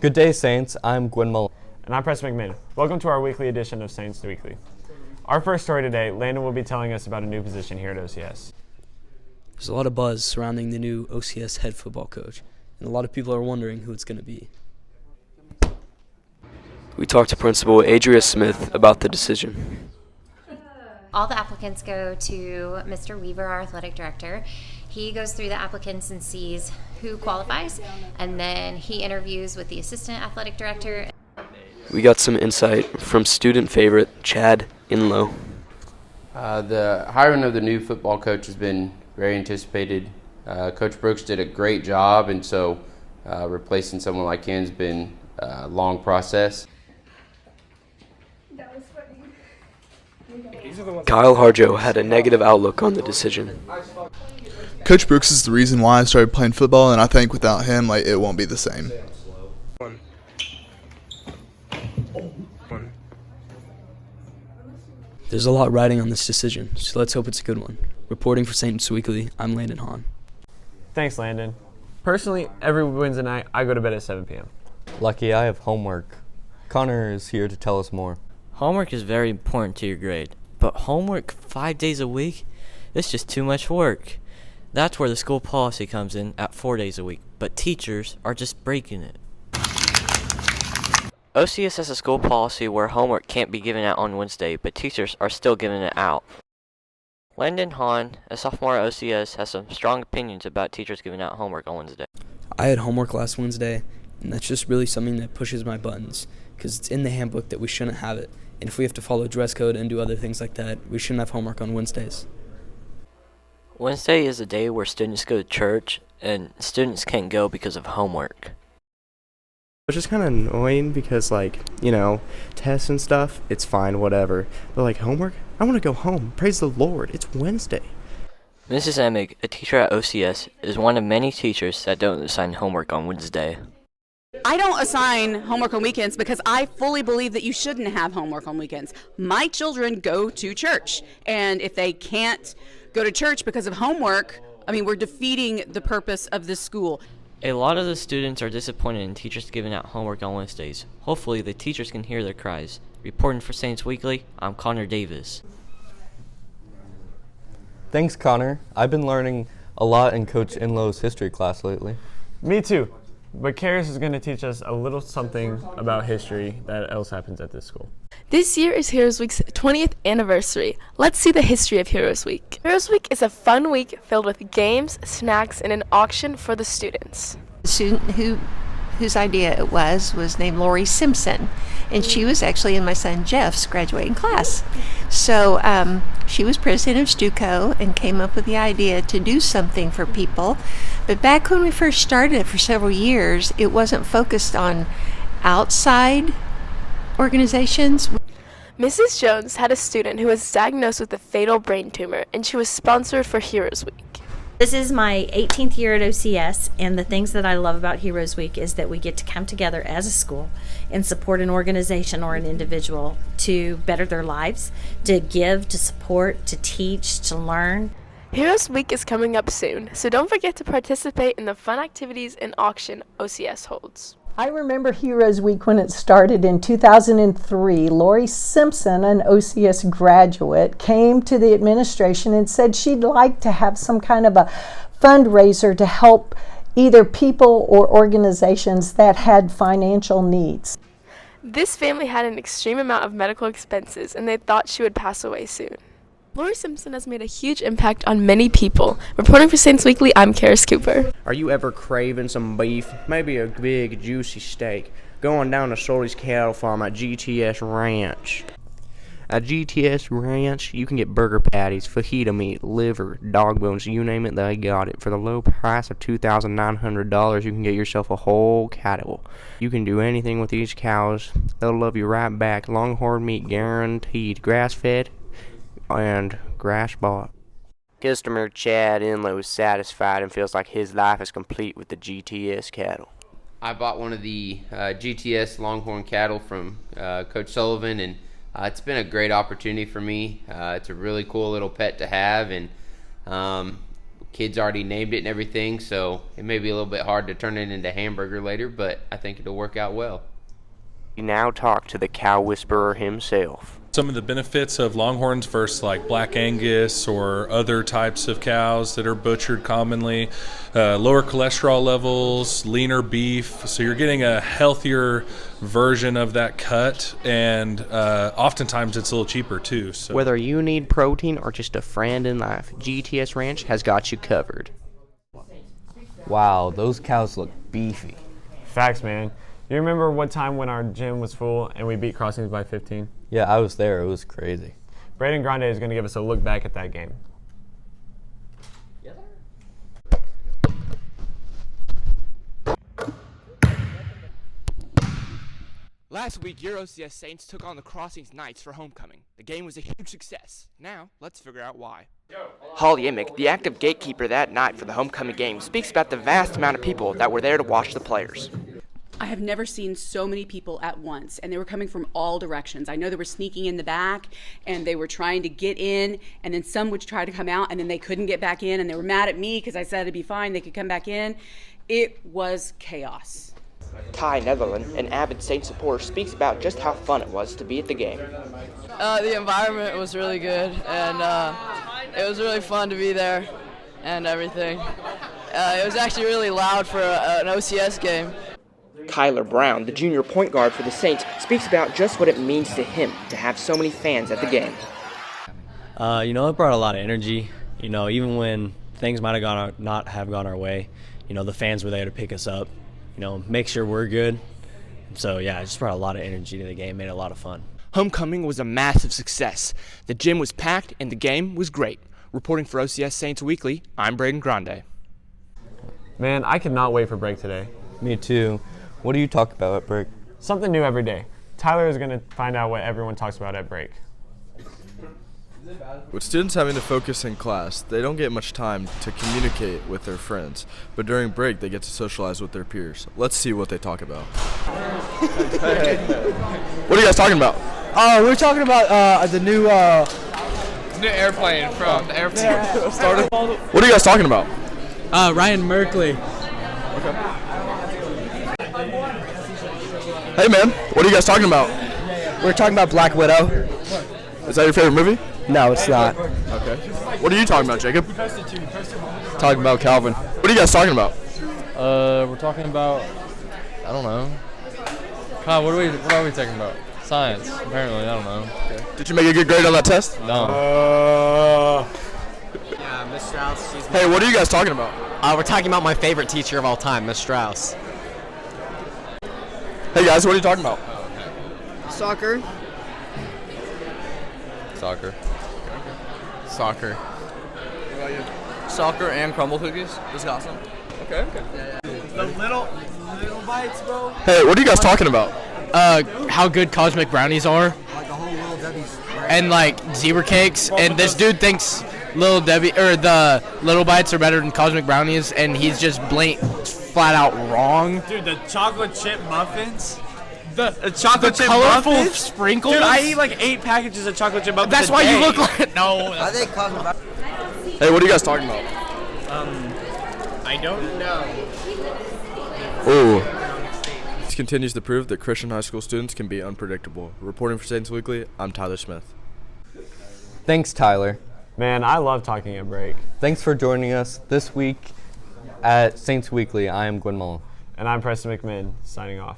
Good day, Saints. I'm Gwen Mullen. And I'm Preston McMinn. Welcome to our weekly edition of SaintsWeekly. Our first story today, Landon will be telling us about a new position here at OCS. There's a lot of buzz surrounding the new OCS head football coach, and a lot of people are wondering who it's going to be. We talked to Principal Adria Smith about the decision. All the applicants go to Mr. Weaver, our athletic director. He goes through the applicants and sees who qualifies, and then he interviews with the assistant athletic director. We got some insight from student favorite Chad Inlow. The hiring of the new football coach has been very anticipated. Coach Brooks did a great job, and so replacing someone like him has been a long process. Kyle Harjo had a negative outlook on the decision. Coach Brooks is the reason why I started playing football, and I think without him, it won't be the same. There's a lot riding on this decision, so let's hope it's a good one. Reporting for SaintsWeekly, I'm Landon Hahn. Thanks, Landon. Personally, every Wednesday night, I go to bed at 7 p.m. Lucky I have homework. Connor is here to tell us more. Homework is very important to your grade, but homework 5 days a week? It's just too much work. That's where the school policy comes in at 4 days a week, but teachers are just breaking it. OCS has a school policy where homework can't be given out on Wednesday, but teachers are still giving it out. Landon Hahn, a sophomore at OCS, has some strong opinions about teachers giving out homework on Wednesday. I had homework last Wednesday, and that's just really something that pushes my buttons, because it's in the handbook that we shouldn't have it. And if we have to follow dress code and do other things like that, we shouldn't have homework on Wednesdays. Wednesday is a day where students go to church, and students can't go because of homework. It's just kind of annoying because, tests and stuff, it's fine, whatever. But, homework? I want to go home. Praise the Lord. It's Wednesday. Mrs. Emig, a teacher at OCS, is one of many teachers that don't assign homework on Wednesday. I don't assign homework on weekends because I fully believe that you shouldn't have homework on weekends. My children go to church, and if they can't go to church because of homework, we're defeating the purpose of this school. A lot of the students are disappointed in teachers giving out homework on Wednesdays. Hopefully, the teachers can hear their cries. Reporting for SaintsWeekly, I'm Connor Davis. Thanks, Connor. I've been learning a lot in Coach Inlow's history class lately. Me too. But Karis is going to teach us a little something about history that else happens at this school. This year is Heroes Week's 20th anniversary. Let's see the history of Heroes Week. Heroes Week is a fun week filled with games, snacks, and an auction for the students. The student whose idea it was named Lori Simpson, and she was actually in my son Jeff's graduating class. So she was president of STUCO and came up with the idea to do something for people. But back when we first started it for several years, it wasn't focused on outside organizations. Mrs. Jones had a student who was diagnosed with a fatal brain tumor, and she was sponsored for Heroes Week. This is my 18th year at OCS, and the things that I love about Heroes Week is that we get to come together as a school and support an organization or an individual to better their lives, to give, to support, to teach, to learn. Heroes Week is coming up soon, so don't forget to participate in the fun activities and auction OCS holds. I remember Heroes Week when it started in 2003. Lori Simpson, an OCS graduate, came to the administration and said she'd like to have some kind of a fundraiser to help either people or organizations that had financial needs. This family had an extreme amount of medical expenses, and they thought she would pass away soon. Lori Simpson has made a huge impact on many people. Reporting for SaintsWeekly, I'm Karis Cooper. Are you ever craving some beef? Maybe a big, juicy steak? Going down to Shorty's Cattle Farm at GTS Ranch. At GTS Ranch, you can get burger patties, fajita meat, liver, dog bones, you name it, they got it. For the low price of $2,900, you can get yourself a whole cattle. You can do anything with these cows. They'll love you right back. Longhorn meat guaranteed. Grass-fed and grass-bought. Customer Chad Inlow is satisfied and feels like his life is complete with the GTS cattle. I bought one of the GTS Longhorn cattle from Coach Sullivan, and it's been a great opportunity for me. It's a really cool little pet to have, and kids already named it and everything, so it may be a little bit hard to turn it into hamburger later, but I think it'll work out well. You now talk to the cow whisperer himself. Some of the benefits of Longhorns versus like Black Angus or other types of cows that are butchered commonly, lower cholesterol levels, leaner beef, so you're getting a healthier version of that cut, and oftentimes it's a little cheaper too. So. Whether you need protein or just a friend in life, GTS Ranch has got you covered. Wow, those cows look beefy. Facts, man. You remember what time when our gym was full and we beat Crossings by 15? Yeah, I was there. It was crazy. Braden Grande is going to give us a look back at that game. Last week, your OCS Saints took on the Crossings Knights for homecoming. The game was a huge success. Now, let's figure out why. Holly Emick, the active gatekeeper that night for the homecoming game, speaks about the vast amount of people that were there to watch the players. I have never seen so many people at once, and they were coming from all directions. I know they were sneaking in the back, and they were trying to get in, and then some would try to come out, and then they couldn't get back in, and they were mad at me because I said it'd be fine, they could come back in. It was chaos. Ty Netherland, an avid Saints supporter, speaks about just how fun it was to be at the game. The environment was really good, and it was really fun to be there and everything. It was actually really loud for an OCS game. Kyler Brown, the junior point guard for the Saints, speaks about just what it means to him to have so many fans at the game. It brought a lot of energy. Even when things might have not have gone our way, the fans were there to pick us up, make sure we're good. So, yeah, it just brought a lot of energy to the game, made it a lot of fun. Homecoming was a massive success. The gym was packed and the game was great. Reporting for OCS Saints Weekly, I'm Braden Grande. Man, I cannot wait for break today. Me too. What do you talk about at break? Something new every day. Tyler is going to find out what everyone talks about at break. With students having to focus in class, they don't get much time to communicate with their friends. But during break, they get to socialize with their peers. Let's see what they talk about. What are you guys talking about? We're talking about the new airplane from the airport. What are you guys talking about? Ryan Merkley. Okay. Hey man, what are you guys talking about? We're talking about Black Widow. Is that your favorite movie? No, it's not. Okay. What are you talking about, Jacob? Talking about Calvin. What are you guys talking about? We're talking about, I don't know. What are we talking about? Science, apparently, I don't know. Okay. Did you make a good grade on that test? No. Yeah, Miss Strauss. Hey, what are you guys talking about? We're talking about my favorite teacher of all time, Miss Strauss. Hey guys, what are you talking about? Soccer. Soccer. What about you? Soccer and crumble cookies. Wisconsin. Okay. The little bites, bro. Hey, what are you guys talking about? How good cosmic brownies are. Like the whole Little Debbie's. And like zebra cakes, and this dude thinks the little bites are better than cosmic brownies, and he's just flat out wrong. Dude, the chocolate chip muffins. The chocolate chip colorful muffins? Sprinkles. Dude, I eat like 8 packages of chocolate chip muffins. That's why you look like no. I think Hey, what are you guys talking about? I don't know. Ooh. This continues to prove that Christian high school students can be unpredictable. Reporting for Saints Weekly, I'm Tyler Smith. Thanks, Tyler. Man, I love talking at break. Thanks for joining us this week at Saints Weekly. I am Gwen Mullen. And I'm Preston McMinn, signing off.